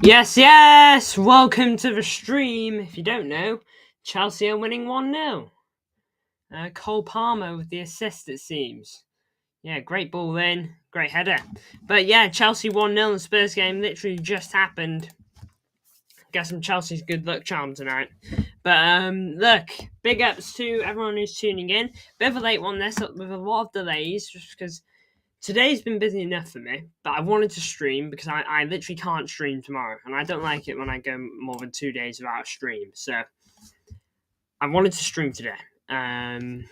Yes, welcome to the stream. If you don't know, Chelsea are winning 1-0. Cole Palmer with the assist, it seems. Yeah, great ball in, great header. But yeah, Chelsea 1-0, the Spurs game literally just happened. Got some Chelsea's good luck charm tonight. But look, big ups to everyone who's tuning in. Bit of a late one this, with a lot of delays, just because today's been busy enough for me, but I wanted to stream because I literally can't stream tomorrow, and I don't like it when I go more than 2 days without a stream. So I wanted to stream today, and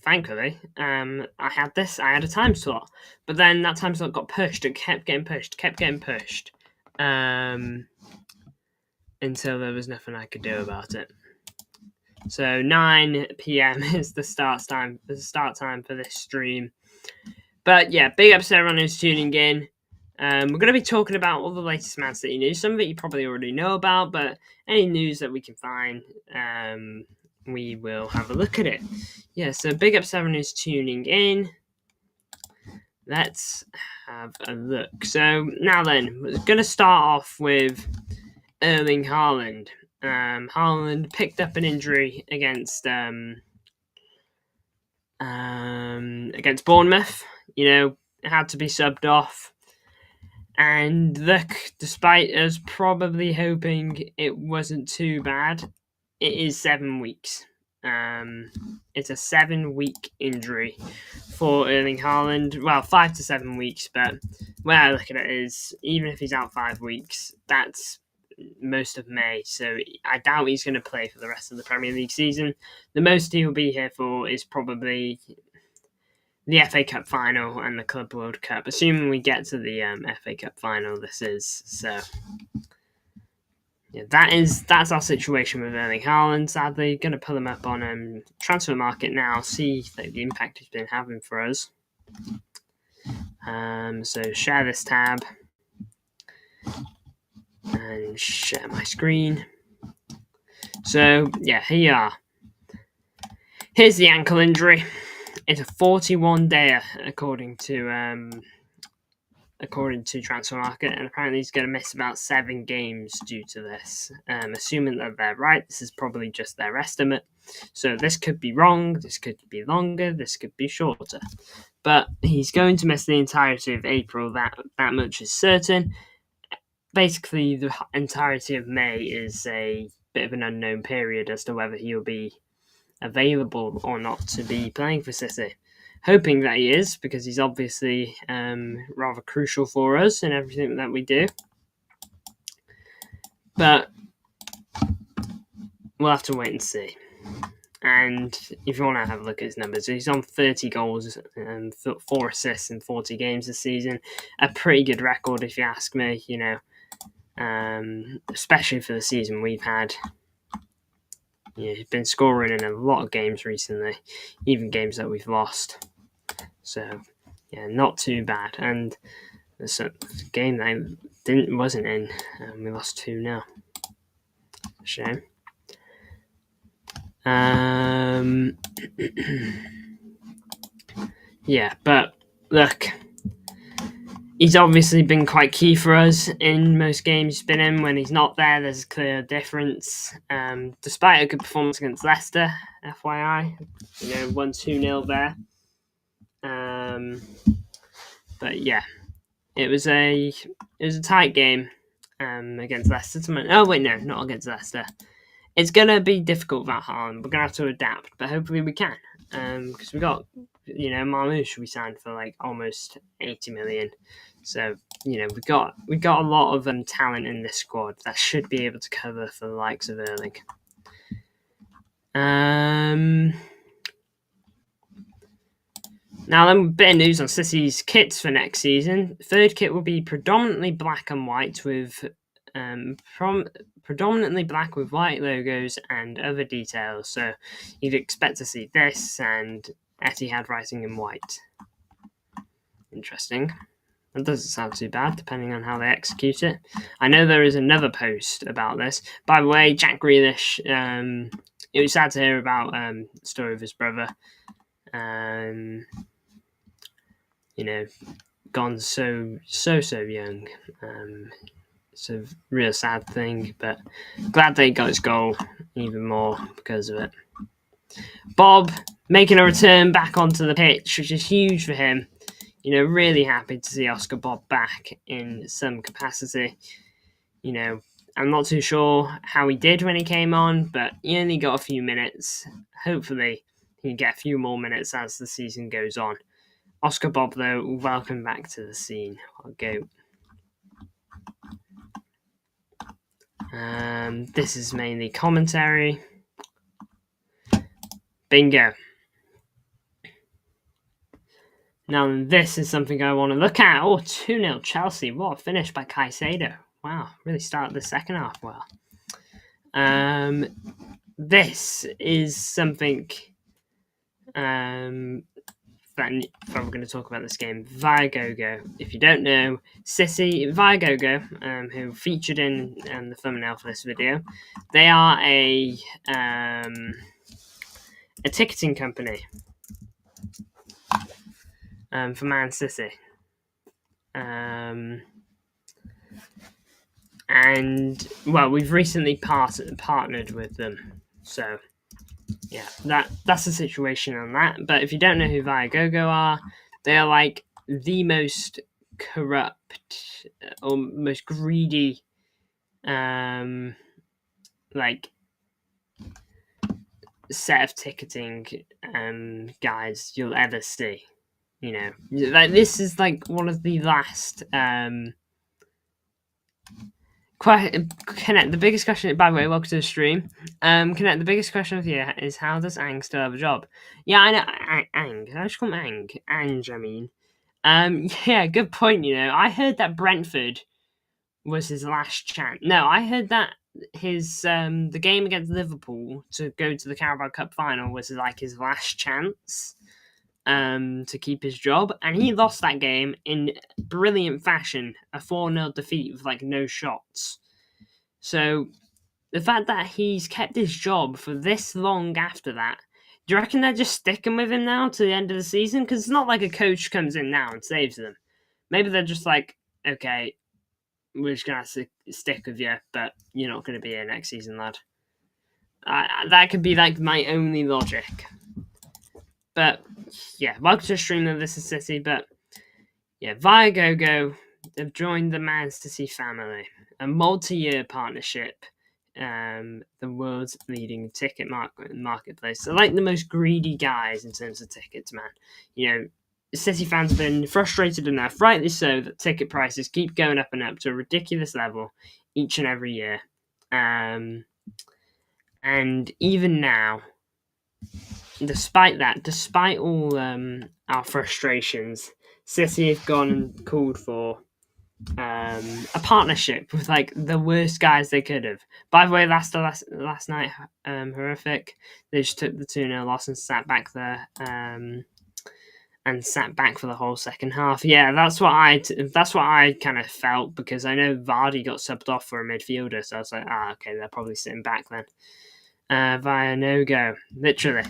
thankfully, I had a time slot, but then that time slot got pushed and kept getting pushed, until there was nothing I could do about it. So 9 p.m. is the start time for this stream. But yeah, big ups to everyone who's tuning in. We're going to be talking about all the latest Man City news. Some of it you probably already know about, but any news that we can find, we will have a look at it. Yeah, so big ups to everyone who's tuning in. Let's have a look. So now then, we're going to start off with Erling Haaland. Haaland picked up an injury against Bournemouth. Had to be subbed off. And look, despite us probably hoping it wasn't too bad, it is 7 weeks. It's a 7-week injury for Erling Haaland. Well, 5 to 7 weeks, but when I look at it is, even if he's out 5 weeks, that's most of May. So I doubt he's going to play for the rest of the Premier League season. The most he will be here for is probably the FA Cup final and the Club World Cup, assuming we get to the FA Cup final. This is so. Yeah, that's our situation with Erling Haaland. Sadly, going to pull him up on transfer market now. See the impact he's been having for us. So share this tab and share my screen. So yeah, here you are. Here's the ankle injury. It's a 41-dayer, according to Transfermarkt, and apparently he's going to miss about 7 games due to this. Assuming that they're right, this is probably just their estimate. So this could be wrong, this could be longer, this could be shorter. But he's going to miss the entirety of April, that much is certain. Basically, the entirety of May is a bit of an unknown period as to whether he'll be available or not to be playing for City. Hoping that he is, because he's obviously rather crucial for us in everything that we do. But we'll have to wait and see. And if you want to have a look at his numbers, he's on 30 goals and 4 assists in 40 games this season. A pretty good record, if you ask me, especially for the season we've had. Yeah, he's been scoring in a lot of games recently, even games that we've lost. So, yeah, not too bad. And there's a game that wasn't in, and we lost 2-0. Shame. Yeah, but look, he's obviously been quite key for us in most games he's been in. When he's not there, there's a clear difference. Despite a good performance against Leicester, FYI, 1-2-0 there. But yeah, it was a tight game against Leicester. Oh wait, no, not against Leicester. It's gonna be difficult without Haaland. We're gonna have to adapt, but hopefully we can. Because we got, Marmoush we signed for like almost 80 million. So, we got a lot of talent in this squad that should be able to cover for the likes of Erling. Now then, a bit of news on City's kits for next season. Third kit will be predominantly black and white with predominantly black with white logos and other details. So you'd expect to see this and Etihad writing in white. Interesting. That doesn't sound too bad, depending on how they execute it. I know there is another post about this. By the way, Jack Grealish, it was sad to hear about the story of his brother. Gone so young. It's a real sad thing, but glad that he got his goal even more because of it. Bob making a return back onto the pitch, which is huge for him. Really happy to see Oscar Bobb back in some capacity. I'm not too sure how he did when he came on, but he only got a few minutes. Hopefully, he can get a few more minutes as the season goes on. Oscar Bobb, though, welcome back to the scene. I'll go. This is mainly commentary. Bingo. Now, this is something I want to look at. 2-0 Chelsea. What a finish by Caicedo. Wow, really started the second half well. This is something that if I'm going to talk about this game, Viagogo. If you don't know, Viagogo, who featured in the thumbnail for this video, they are a ticketing company for Man City. And we've recently partnered with them, so yeah, that's the situation on that. But if you don't know who Viagogo are, they are like the most corrupt or most greedy, like set of ticketing guys you'll ever see. Like this is like one of the last. Connect, the biggest question, by the way, welcome to the stream. Connect, the biggest question of the year is how does Ang still have a job? Yeah, I know, Ang. I just call him Ang. Ange, I mean. Yeah, good point, I heard that Brentford was his last chance. No, I heard that his the game against Liverpool to go to the Carabao Cup final was like his last chance to keep his job, and he lost that game in brilliant fashion, a 4-0 defeat with like no shots. So the fact that he's kept his job for this long after that, do you reckon they're just sticking with him now to the end of the season? Because it's not like a coach comes in now and saves them. Maybe they're just like, okay, we're just going to have to stick with you, but you're not going to be here next season, lad. That could be like my only logic. But yeah, welcome to the stream of This is City. But yeah, Viagogo have joined the Man City family, a multi-year partnership, the world's leading ticket marketplace. They're like the most greedy guys in terms of tickets, man. City fans have been frustrated enough, rightly so, that ticket prices keep going up and up to a ridiculous level each and every year. And even now, despite all our frustrations, City have gone and called for a partnership with like the worst guys they could have. By the way, last night, horrific. They just took the 2-0 loss and sat back there, and sat back for the whole second half. Yeah, that's what I kind of felt, because I know Vardy got subbed off for a midfielder, so I was like, okay, they're probably sitting back then. Via no-go, literally.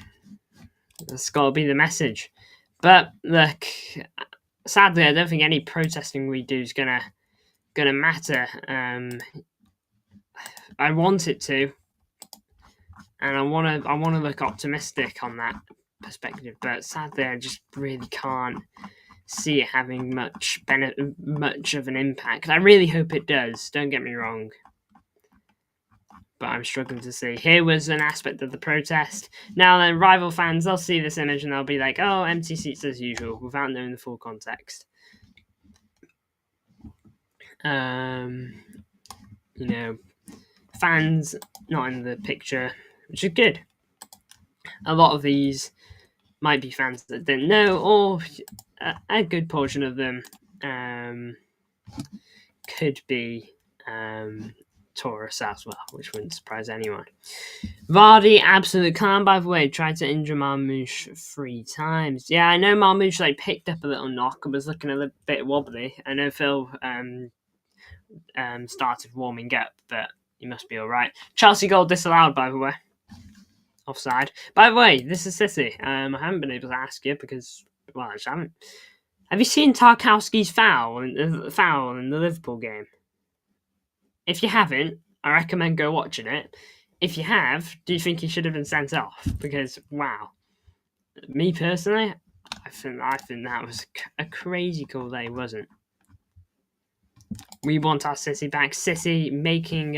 That's got to be the message. But look, sadly, I don't think any protesting we do is gonna matter. I want it to, and I want to look optimistic on that perspective. But sadly, I just really can't see it having much of an impact. I really hope it does. Don't get me wrong. But I'm struggling to see. Here was an aspect of the protest. Now then, rival fans, they'll see this image and they'll be like, oh, empty seats as usual, without knowing the full context. Fans not in the picture, which is good. A lot of these might be fans that didn't know, or a good portion of them could be tourists as well, which wouldn't surprise anyone. Vardy, absolute calm, by the way, tried to injure Marmoush 3 times. Yeah, I know Marmoush picked up a little knock and was looking a little bit wobbly. I know Phil started warming up, but he must be alright. Chelsea goal disallowed, by the way. Offside. By the way, this is City. I haven't been able to ask you because, I just haven't. Have you seen Tarkowski's foul in the Liverpool game? If you haven't, I recommend go watching it. If you have, do you think he should have been sent off? Because wow, me personally, I think that was a crazy call that he wasn't. We want our City back. City making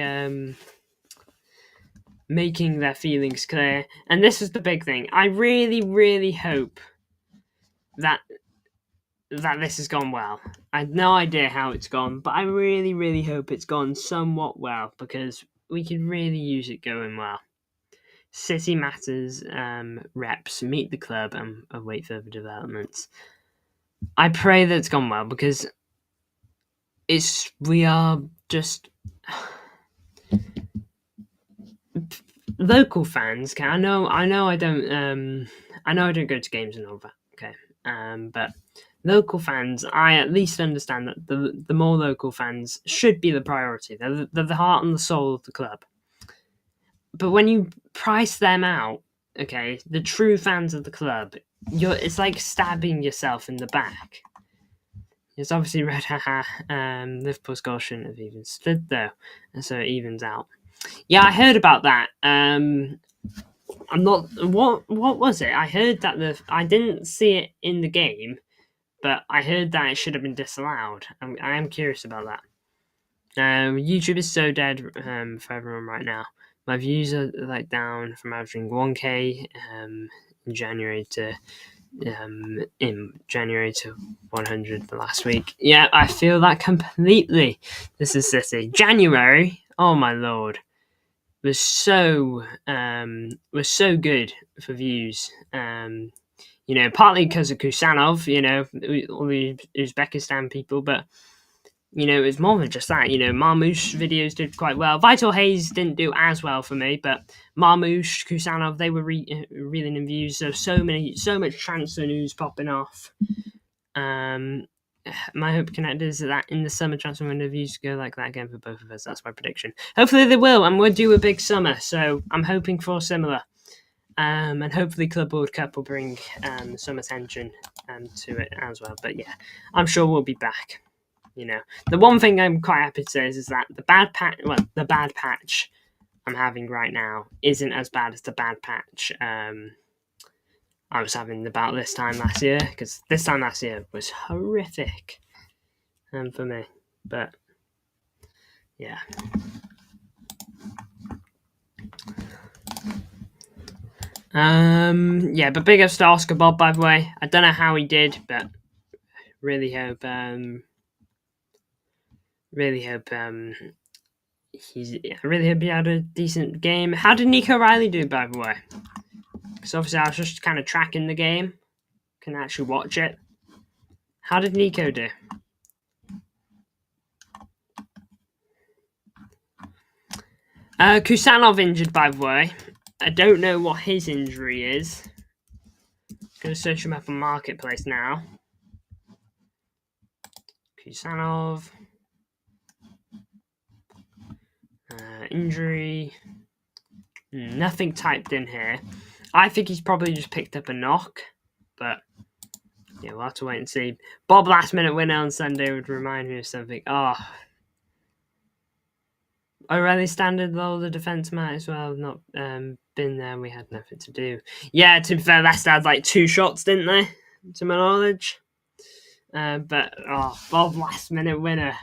their feelings clear, and this is the big thing. I really, really hope that this has gone well. I have no idea how it's gone, but I really, really hope it's gone somewhat well because we could really use it going well. City Matters reps meet the club and await further developments. I pray that it's gone well because we are just local fans. I know I don't go to games and all that. Okay, but local fans, I at least understand that the more local fans should be the priority. They're the heart and the soul of the club. But when you price them out, okay, the true fans of the club, it's like stabbing yourself in the back. It's obviously red, haha. Liverpool's goal shouldn't have even stood though, and so it evens out. Yeah, I heard about that. I'm not. What was it? I heard that I didn't see it in the game, but I heard that it should have been disallowed. I am curious about that. YouTube is so dead for everyone right now. My views are like down from averaging 1K in January to 100 the last week. Yeah, I feel that completely. This is City. January, oh my lord, was so good for views. Partly because of Kusanov, all the Uzbekistan people, but it was more than just that. Marmoush videos did quite well. Vital Hayes didn't do as well for me, but Marmoush, Kusanov, they were reeling in views. So much transfer news popping off. My hope connected is that in the summer transfer window views go like that again for both of us. That's my prediction. Hopefully they will, and we'll do a big summer. So I'm hoping for similar. And hopefully Club World Cup will bring some attention to it as well. But yeah, I'm sure we'll be back. The one thing I'm quite happy to say is that the bad patch I'm having right now isn't as bad as the bad patch I was having about this time last year, because this time last year was horrific for me. But yeah. But big ups to Oscar Bobb, by the way. I don't know how he did, but really hope he had a decent game. How did Nico Riley do, by the way? Because obviously I was just kind of tracking the game. Can actually watch it. How did Nico do? Kusanov injured, by the way. I don't know what his injury is. Going to search him up on Marketplace now. Kusanov. Injury. Nothing typed in here. I think he's probably just picked up a knock. But yeah, we'll have to wait and see. Bob last minute winner on Sunday would remind me of something. O'Reilly standard though, the defence might as well not been there. We had nothing to do. Yeah, to be fair, Leicester had like 2 shots, didn't they? To my knowledge. But Bob last minute winner.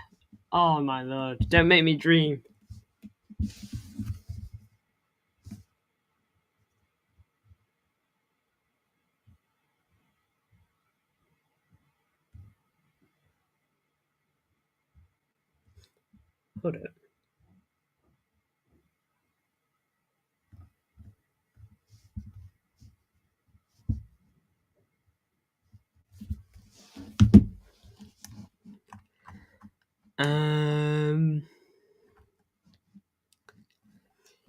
Oh my lord! Don't make me dream. Hold up.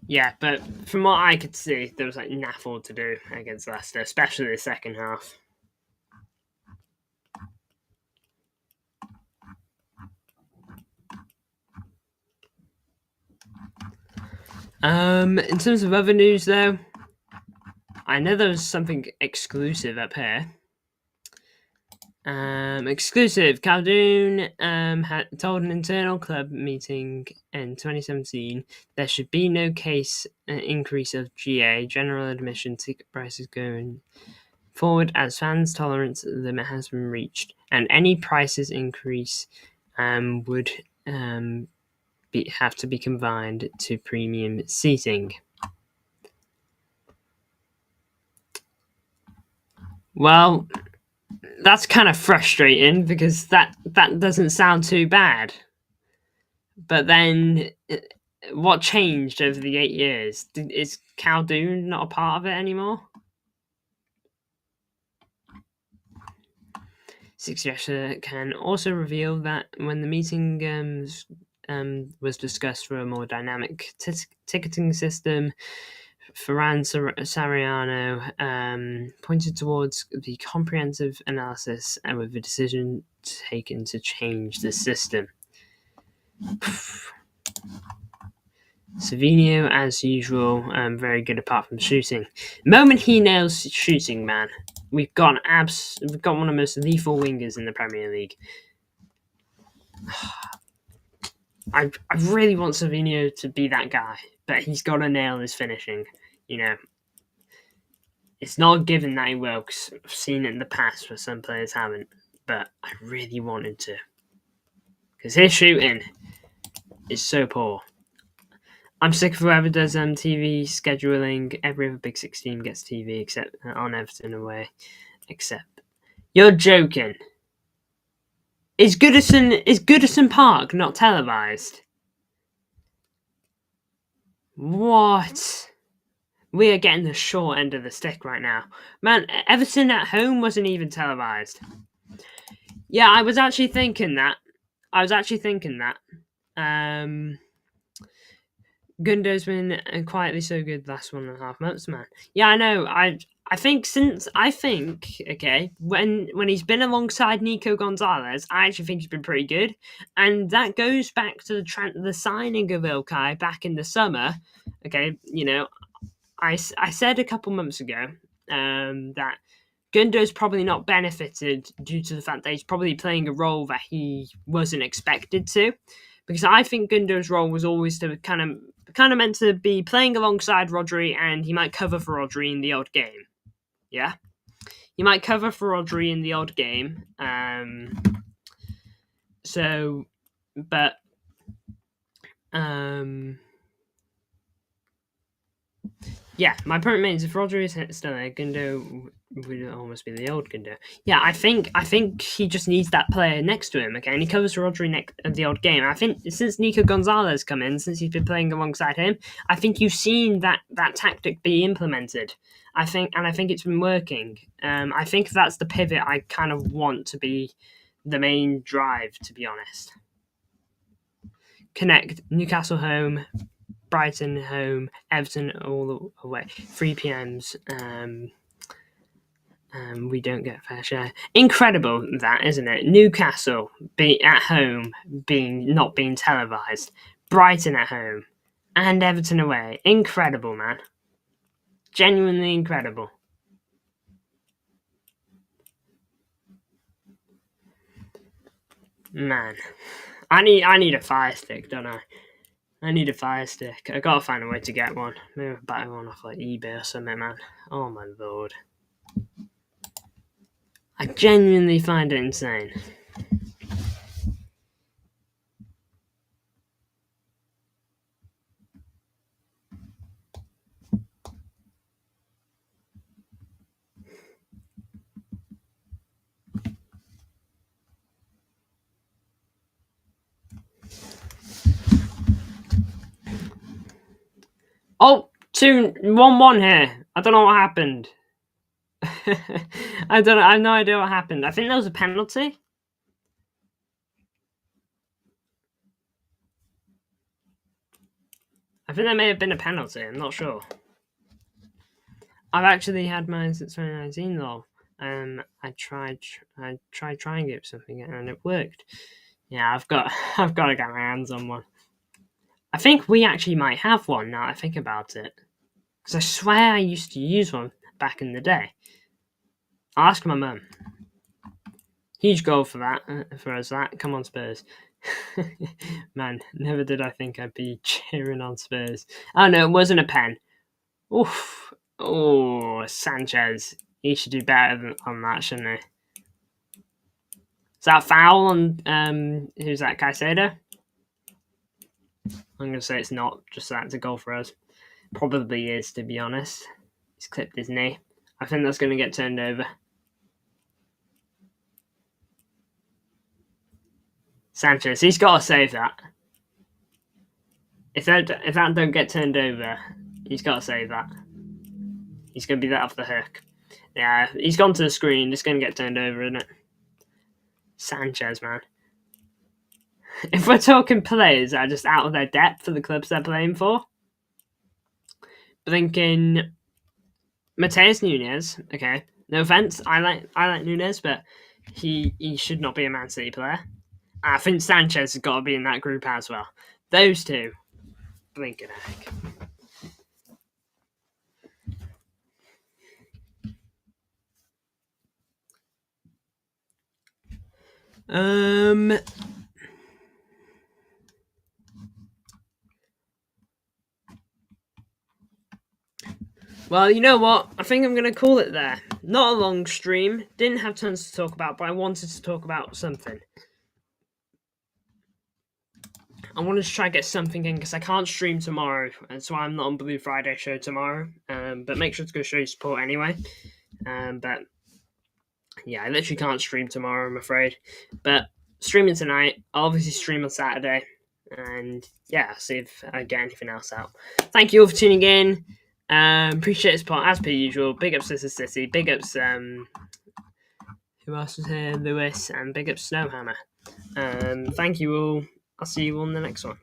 Yeah, but from what I could see, there was like naffle to do against Leicester, especially the second half. In terms of other news, though, I know there was something exclusive up here. Exclusive. Caldoun had told an internal club meeting in 2017 there should be no case increase of GA general admission ticket prices going forward as fans' tolerance limit has been reached, and any prices increase would have to be confined to premium seating. Well, that's kind of frustrating because that doesn't sound too bad. But then, what changed over the 8 years? Is Caldoun not a part of it anymore? Successor can also reveal that when the meeting was discussed for a more dynamic ticketing system, Ferran Soriano pointed towards the comprehensive analysis and with the decision taken to change the system. Savinho, as usual, very good apart from shooting. The moment he nails shooting, man, we've got one of the most lethal wingers in the Premier League. I really want Savinho to be that guy, but he's got to nail his finishing. You know, it's not a given that he will, because I've seen it in the past where some players haven't, but I really wanted to. Because his shooting is so poor. I'm sick of whoever does TV scheduling. Every other Big Six team gets TV except on Everton away. Except you're joking. Is Goodison Park not televised? What? We are getting the short end of the stick right now, man. Everton at home wasn't even televised. Yeah, I was actually thinking that. Gundo's been quietly so good the last 1.5 months, man. Yeah, I know. I think okay, when he's been alongside Nico Gonzalez, I actually think he's been pretty good, and that goes back to the signing of Ilkay back in the summer. Okay, you know, I said a couple months ago that Gundo's probably not benefited due to the fact that he's probably playing a role that he wasn't expected to, because I think Gundo's role was always to kind of meant to be playing alongside Rodri, and he might cover for Rodri in the odd game. Yeah, he might cover for Rodri in the odd game. Yeah, my point remains, if Rodri is still there, Gundo would almost be the old Gundo. Yeah, I think he just needs that player next to him, okay? And he covers for Rodri the odd game. I think since Nico Gonzalez come in, since he's been playing alongside him, I think you've seen that tactic be implemented. I think it's been working. I think that's the pivot I kind of want to be the main drive, to be honest. Connect Newcastle home, Brighton home, Everton all the way. 3 p.m s. We don't get fair share. Incredible that, isn't it? Newcastle at home not being televised, Brighton at home, and Everton away. Incredible, man. Genuinely incredible. Man, I need a fire stick, don't I? I need a fire stick. I gotta find a way to get one. Maybe buy one off like eBay or something, man. Oh my lord. I genuinely find it insane. Oh, 2-1-1 here. I don't know what happened. I have no idea what happened. I think there was a penalty. I think there may have been a penalty. I'm not sure. I've actually had mine since 2019 though. I tried trying it with something and it worked. Yeah, I've got to get my hands on one. I think we actually might have one now I think about it. Because I swear I used to use one back in the day. I'll ask my mum. Huge goal for that, for us. That, come on, Spurs. Man, never did I think I'd be cheering on Spurs. Oh no, it wasn't a pen. Oof. Oh, Sanchez. He should do better on that, shouldn't he? Is that foul on who's that, Caicedo? I'm gonna say it's not, just that's a goal for us. Probably is, to be honest. He's clipped his knee. I think that's gonna get turned over. Sanchez, he's got to save that. If that don't get turned over, he's got to save that. He's going to be that off the hook. Yeah, he's gone to the screen. It's going to get turned over, isn't it? Sanchez, man. If we're talking players that are just out of their depth for the clubs they're playing for, thinking Mateus Nunes. Okay, no offense, I like Nunes, but he should not be a Man City player. I think Sanchez has got to be in that group as well. Those two, blinking heck. Well, you know what? I think I'm going to call it there. Not a long stream. Didn't have tons to talk about, but I wanted to talk about something. I wanted to try and get something in because I can't stream tomorrow, and so I'm not on Blue Friday show tomorrow. But make sure to go show your support anyway. But yeah, I literally can't stream tomorrow, I'm afraid. But streaming tonight, I'll obviously stream on Saturday. And yeah, see if I get anything else out. Thank you all for tuning in. Appreciate the support as per usual. Big ups to the City. Big ups who else was here? Lewis, and big ups Snowhammer. Thank you all. I'll see you all in the next one.